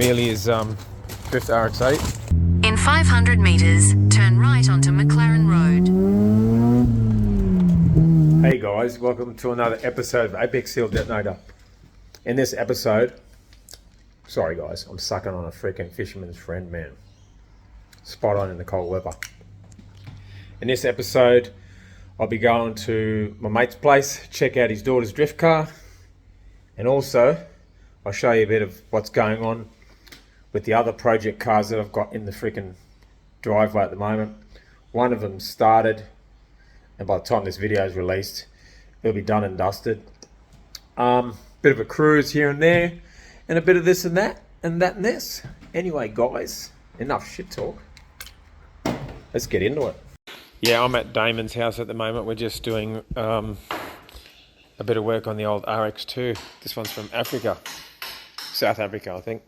Amelia's Drift RX-8. In 500 meters, turn right onto McLaren Road. Hey guys, welcome to another episode of Apexseal Detonator. In this episode, sorry guys, I'm sucking on a freaking fisherman's friend, man. Spot on in the cold weather. In this episode, I'll be going to my mate's place, check out his daughter's drift car, and also I'll show you a bit of what's going on with the other project cars that I've got in the freaking driveway at the moment. One of them started, and by the time this video is released, it'll be done and dusted. Bit of a cruise here and there, and a bit of this and that, and that and this. Anyway, guys, enough shit talk. Let's get into it. Yeah, I'm at Damon's house at the moment. We're just doing a bit of work on the old RX-2. This one's from Africa, South Africa, I think.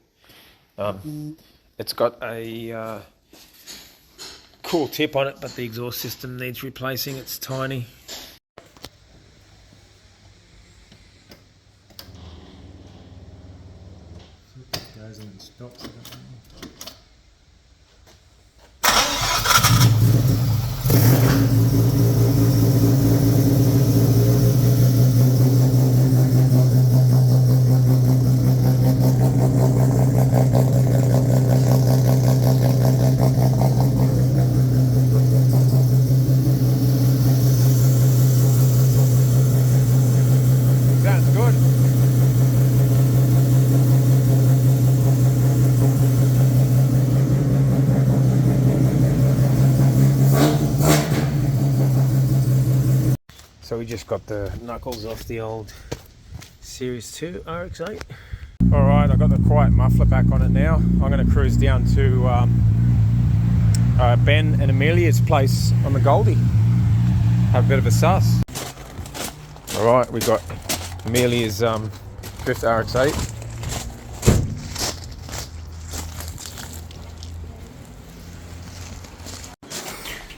It's got a cool tip on it, but the exhaust system needs replacing. It's tiny. Goes in and stops. So we just got the knuckles off the old Series 2 RX-8. Alright, I've got the quiet muffler back on it now. I'm going to cruise down to Ben and Amelia's place on the Goldie. Have a bit of a suss. Alright, we've got Amelia's Drift RX-8.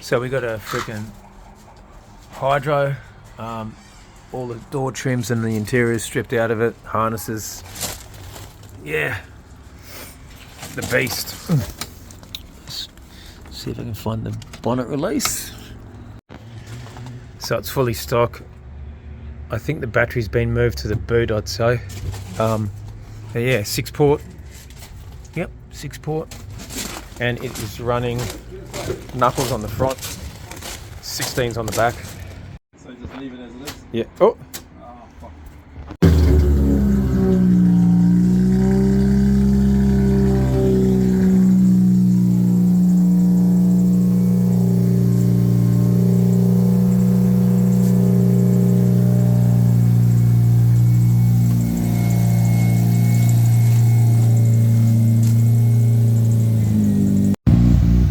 So we got a freaking hydro. All the door trims and the interior stripped out of it, harnesses. Yeah, the beast. Let's see if I can find the bonnet release. So it's fully stock. I think the battery's been moved to the boot, I'd say. Yeah, 6-port. Yep, 6-port. And it is running knuckles on the front, 16s on the back. So just leave it as it is? Yeah. Oh. Oh, fuck.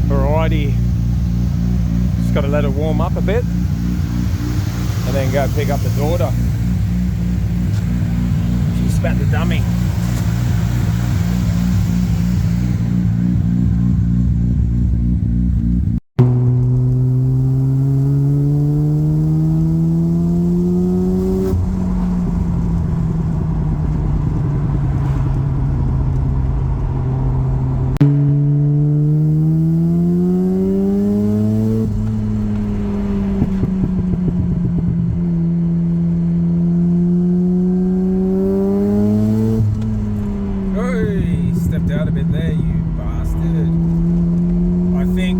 Alrighty. Just got to let it warm up a bit. And then go pick up the daughter. She spat the dummy. Out a bit there, you bastard. I think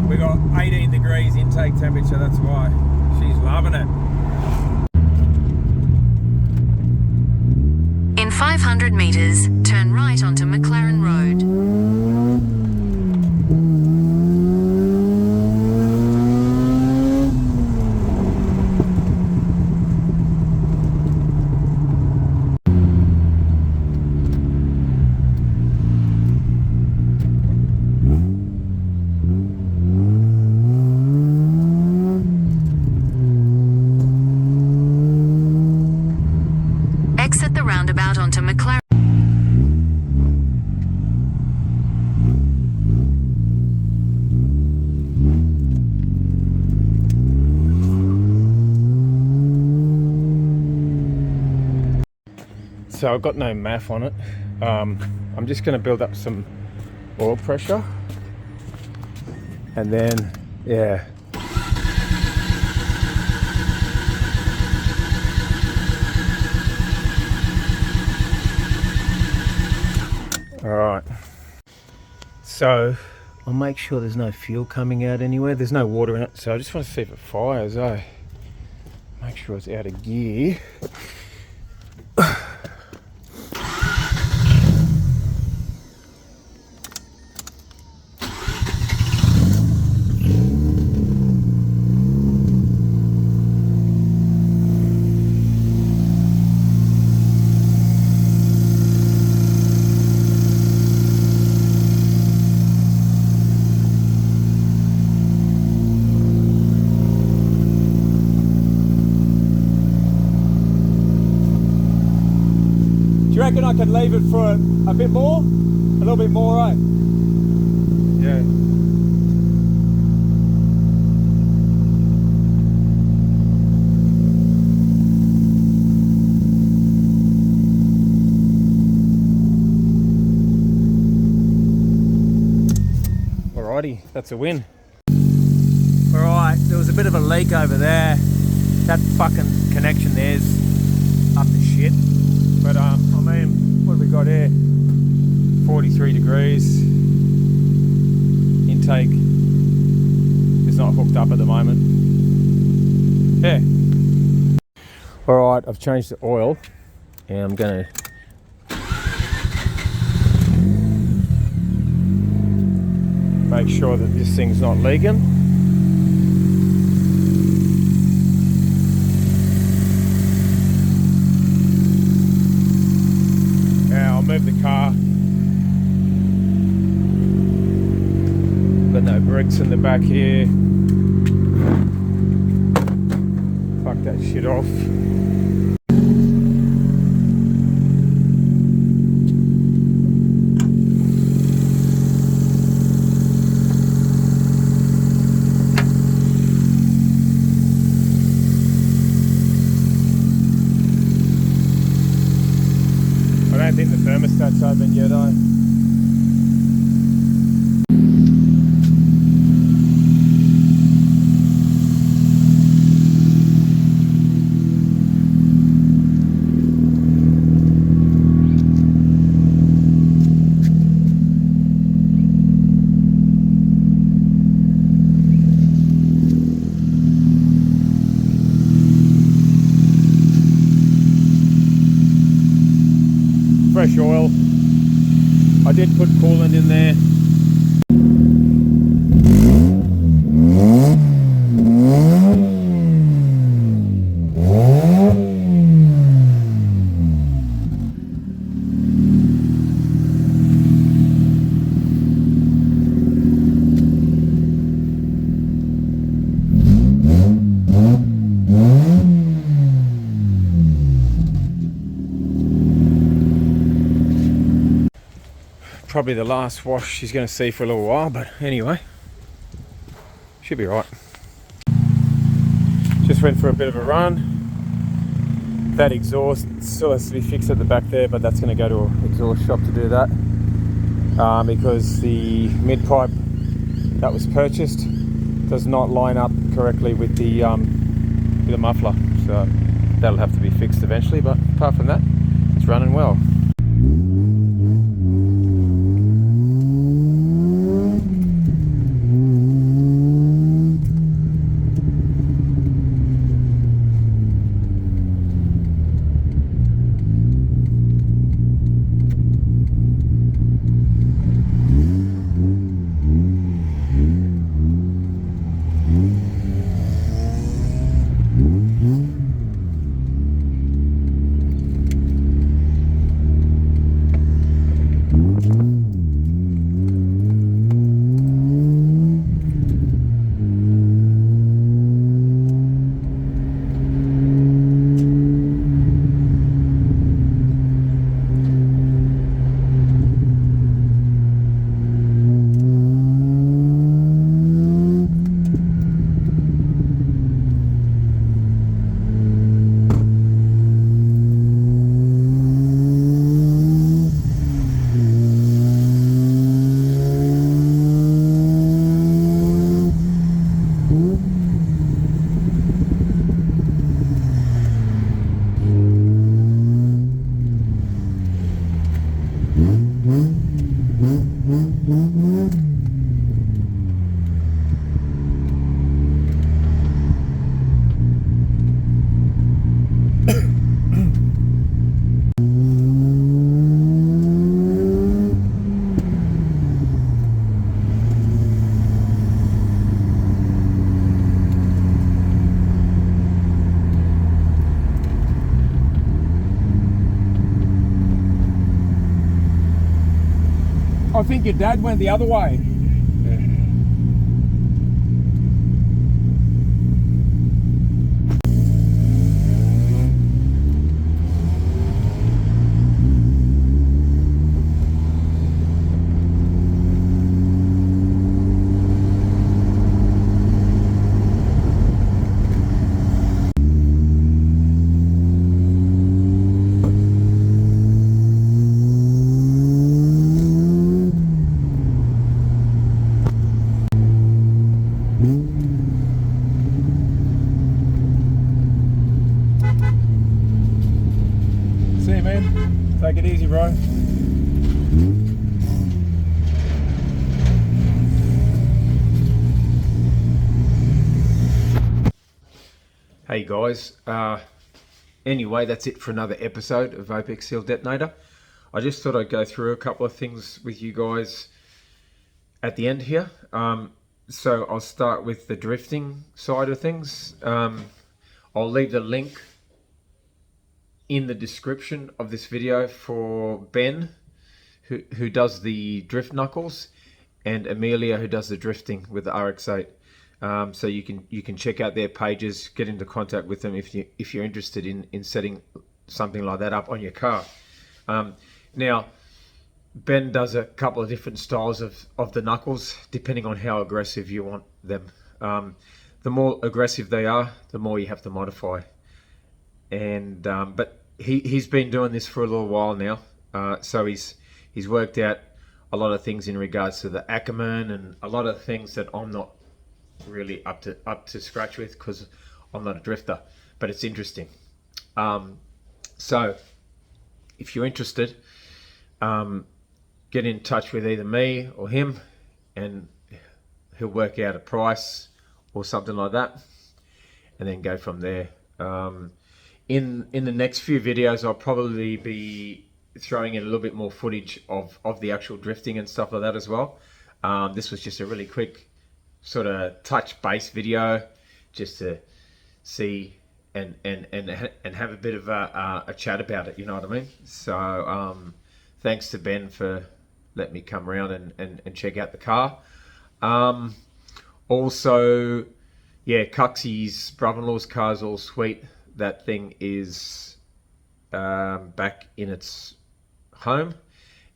we got 18 degrees intake temperature, that's why. She's loving it. In 500 meters, turn right onto McLaren Road. Exit the roundabout onto McLaren. So I've got no MAF on it. I'm just going to build up some oil pressure, and then yeah. All right. So I'll make sure there's no fuel coming out anywhere. There's no water in it, so I just want to see if it fires. Make sure it's out of gear. Do you reckon I could leave it for a bit more? A little bit more, right? Yeah. Alrighty, that's a win. Alright, there was a bit of a leak over there. That fucking connection there's up to shit. But I mean, what have we got here? 43 degrees. Intake is not hooked up at the moment. Yeah. Alright, I've changed the oil and I'm gonna make sure that this thing's not leaking. I'll move the car. Got no bricks in the back here. Fuck that shit off. I don't think the thermostat's open yet, fresh oil. I did put coolant in there. Probably the last wash she's going to see for a little while, but anyway, should be right. Just went for a bit of a run. That exhaust still has to be fixed at the back there, but that's going to go to an exhaust shop to do that, because the mid pipe that was purchased does not line up correctly with the muffler, so that'll have to be fixed eventually. But apart from that, it's running well. I think your dad went the other way. See you, man. Take it easy, bro. Hey guys, anyway, that's it for another episode of Apexseal Detonator. I just thought I'd go through a couple of things with you guys at the end here. So I'll start with the drifting side of things. I'll leave the link in the description of this video for Ben, who does the drift knuckles, and Amelia, who does the drifting with the RX-8. So you can check out their pages, get into contact with them if you're interested in setting something like that up on your car. Now, Ben does a couple of different styles of the knuckles, depending on how aggressive you want them. The more aggressive they are, the more you have to modify. And but he's been doing this for a little while now, so he's worked out a lot of things in regards to the Ackerman and a lot of things that I'm not really up to scratch with because I'm not a drifter, but it's interesting. So if you're interested, get in touch with either me or him, and he'll work out a price or something like that, and then go from there. In the next few videos, I'll probably be throwing in a little bit more footage of the actual drifting and stuff like that as well. This was just a really quick sort of touch base video, just to see and have a bit of a chat about it, you know what I mean? So thanks to Ben for letting me come around and check out the car. Also, yeah, Cuxie's brother-in-law's car's all sweet. That thing is back in its home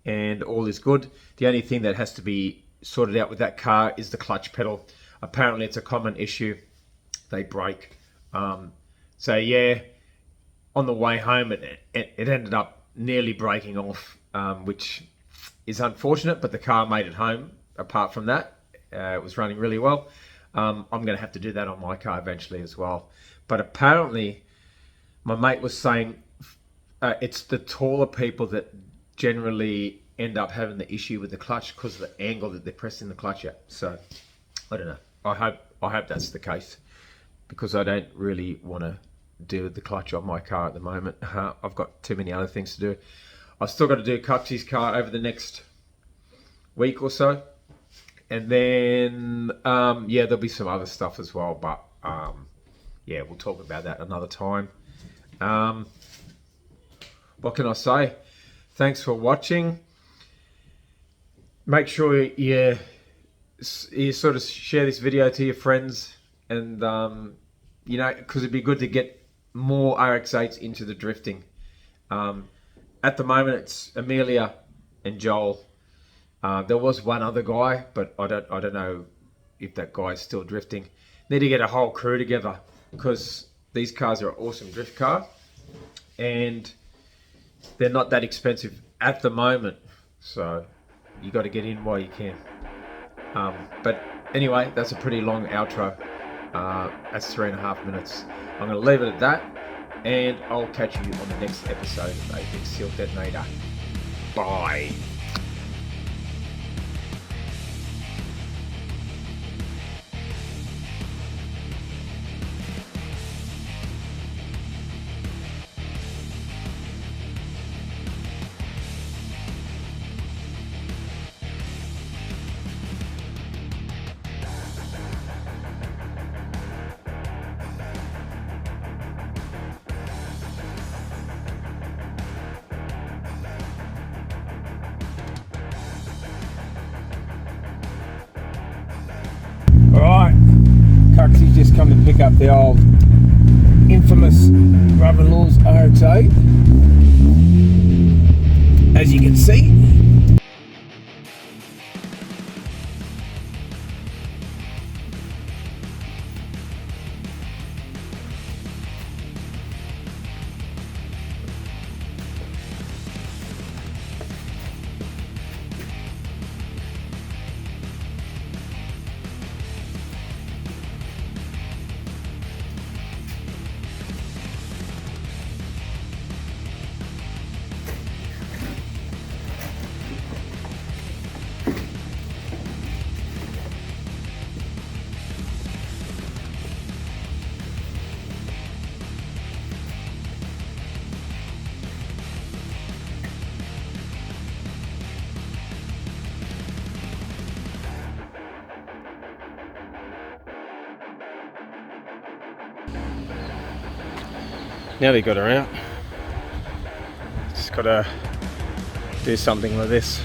and all is good. The only thing that has to be sorted out with that car is the clutch pedal. Apparently it's a common issue, they break. So yeah, on the way home it ended up nearly breaking off, which is unfortunate, but the car made it home. Apart from that, it was running really well. I'm gonna have to do that on my car eventually as well. But apparently my mate was saying it's the taller people that generally end up having the issue with the clutch because of the angle that they're pressing the clutch at. So I don't know. I hope that's the case, because I don't really want to deal with the clutch on my car at the moment. I've got too many other things to do. I've still got to do Cuxie's car over the next week or so, and then yeah, there'll be some other stuff as well, but yeah, we'll talk about that another time. What can I say? Thanks for watching. Make sure you sort of share this video to your friends, and you know, because it'd be good to get more RX-8s into the drifting. At the moment it's Amelia and Joel. There was one other guy, but I don't know if that guy's still drifting. Need to get a whole crew together, because these cars are an awesome drift car and they're not that expensive at the moment, so you got to get in while you can. But anyway, that's a pretty long outro. That's 3.5 minutes. I'm going to leave it at that, and I'll catch you on the next episode of Apexseal Detonator. Bye. just come to pick up the old infamous brother-in-law's RX-8. As you can see. Nearly got her out. Just gotta do something with this.